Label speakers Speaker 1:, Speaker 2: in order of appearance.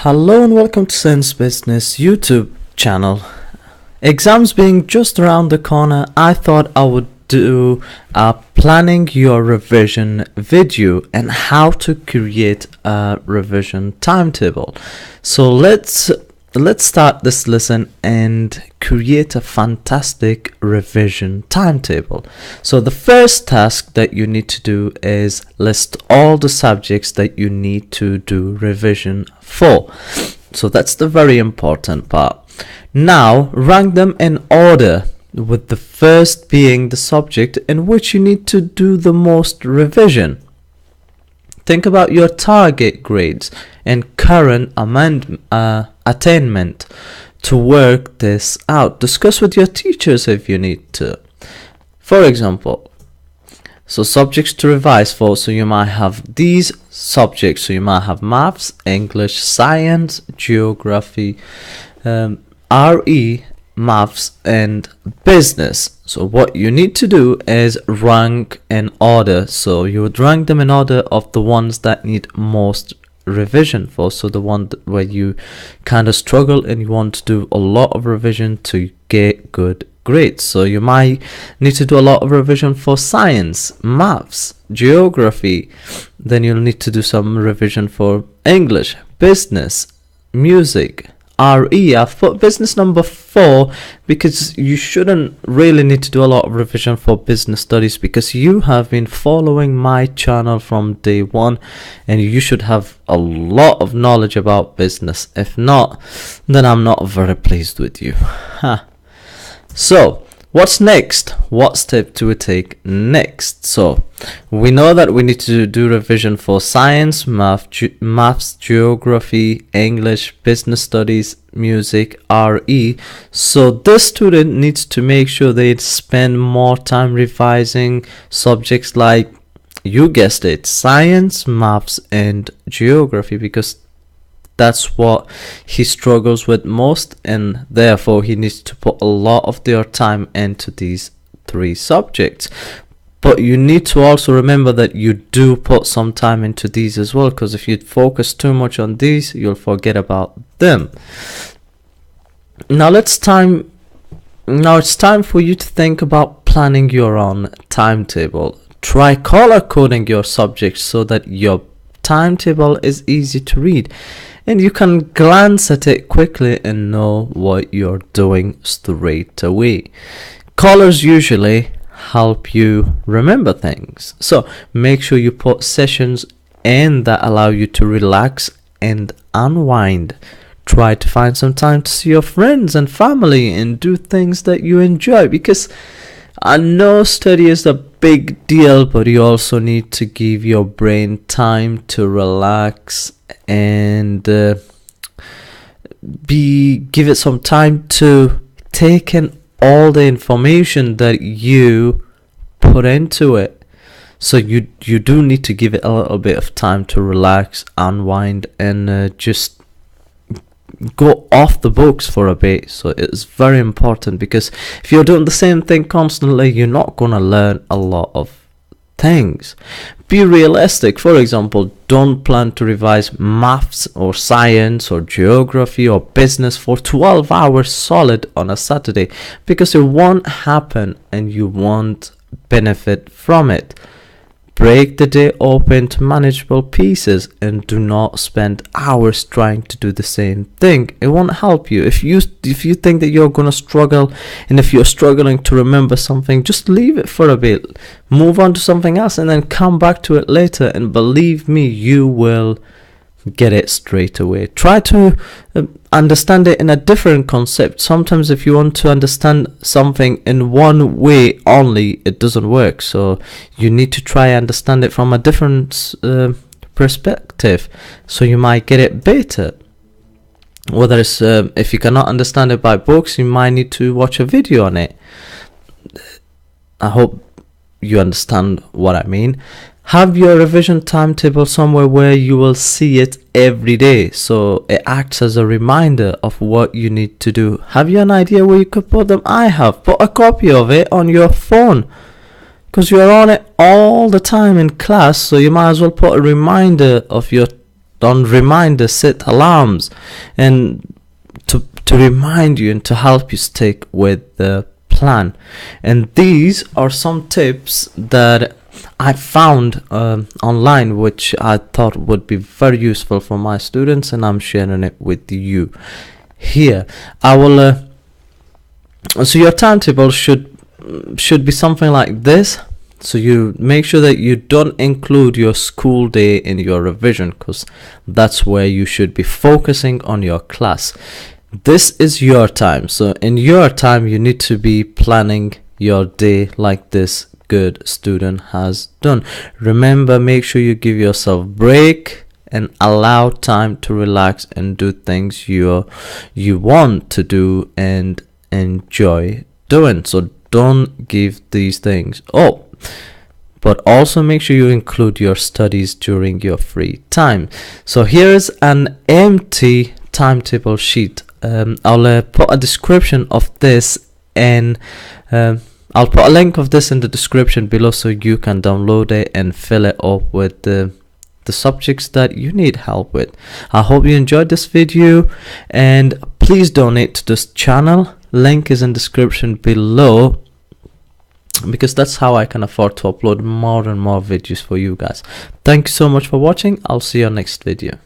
Speaker 1: Hello and welcome to Sense Business YouTube channel. Exams being just around the corner, I thought I would do a planning your revision video and how to create a revision timetable. So let's start this lesson and create a fantastic revision timetable. So the first task that you need to do is list all the subjects that you need to do revision for. So that's the very important part. Now rank them in order, with the first being the subject in which you need to do the most revision. Think about your target grades and current attainment to work this out. Discuss with your teachers if you need to. For example, so subjects to revise for, so you might have these subjects. So you might have maths, English, science, geography, RE, maths and business. So what you need to do is rank in order. So you would rank them in order of the ones that need most revision for. So the one where you kind of struggle and you want to do a lot of revision to get good grades. So you might need to do a lot of revision for science, maths, geography. Then you'll need to do some revision for English, business, music, RE. I've put business number 4 because you shouldn't really need to do a lot of revision for business studies, because you have been following my channel from day one and you should have a lot of knowledge about business. If not, then I'm not very pleased with you. So what's next? What step do we take next? So we know that we need to do revision for science, maths, geography, English, business studies, music, RE. So this student needs to make sure they spend more time revising subjects like, you guessed it, science, maths and geography, because that's what he struggles with most, and therefore he needs to put a lot of their time into these 3 subjects. But you need to also remember that you do put some time into these as well, because if you focus too much on these, you'll forget about them. Now it's time for you to think about planning your own timetable. Try color coding your subjects so that your timetable is easy to read and you can glance at it quickly and know what you're doing straight away. Colors usually help you remember things, so make sure you put sessions in that allow you to relax and unwind. Try to find some time to see your friends and family and do things that you enjoy, because I know study is a big deal, but you also need to give your brain time to relax and give it some time to take in all the information that you put into it. So you do need to give it a little bit of time to relax, unwind, and just go off the books for a bit. So it's very important, because if you're doing the same thing constantly, you're not going to learn a lot of things. Be realistic. For example, don't plan to revise maths or science or geography or business for 12 hours solid on a Saturday, because it won't happen and you won't benefit from it. Break the day up into manageable pieces and do not spend hours trying to do the same thing. It won't help you. If you think that you're going to struggle, and if you're struggling to remember something, just leave it for a bit. Move on to something else and then come back to it later, and believe me, you will get it straight away. Try to understand it in a different concept. Sometimes if you want to understand something in one way only, it doesn't work. So you need to try and understand it from a different perspective, so you might get it better. Whether it's if you cannot understand it by books, you might need to watch a video on it. I hope you understand what I mean. Have your revision timetable somewhere where you will see it every day, so it acts as a reminder of what you need to do. Have you an idea where you could put them? I have. Put a copy of it on your phone, because you're on it all the time in class, so you might as well put a reminder of your on reminders, set alarms, and to remind you and to help you stick with the plan. And these are some tips that I found online, which I thought would be very useful for my students, and I'm sharing it with you here. I will so your timetable should be something like this. So you make sure that you don't include your school day in your revision, because that's where you should be focusing on your class. This is your time. So in your time, you need to be planning your day like this good student has done. Remember, make sure you give yourself a break and allow time to relax and do things you want to do and enjoy doing. So don't give these things up, but also make sure you include your studies during your free time. So here's an empty timetable sheet. I'll put a description of this, and I'll put a link of this in the description below so you can download it and fill it up with the subjects that you need help with. I hope you enjoyed this video, and please donate to this channel. Link is in description below, because that's how I can afford to upload more and more videos for you guys. Thank you so much for watching. I'll see you on next video.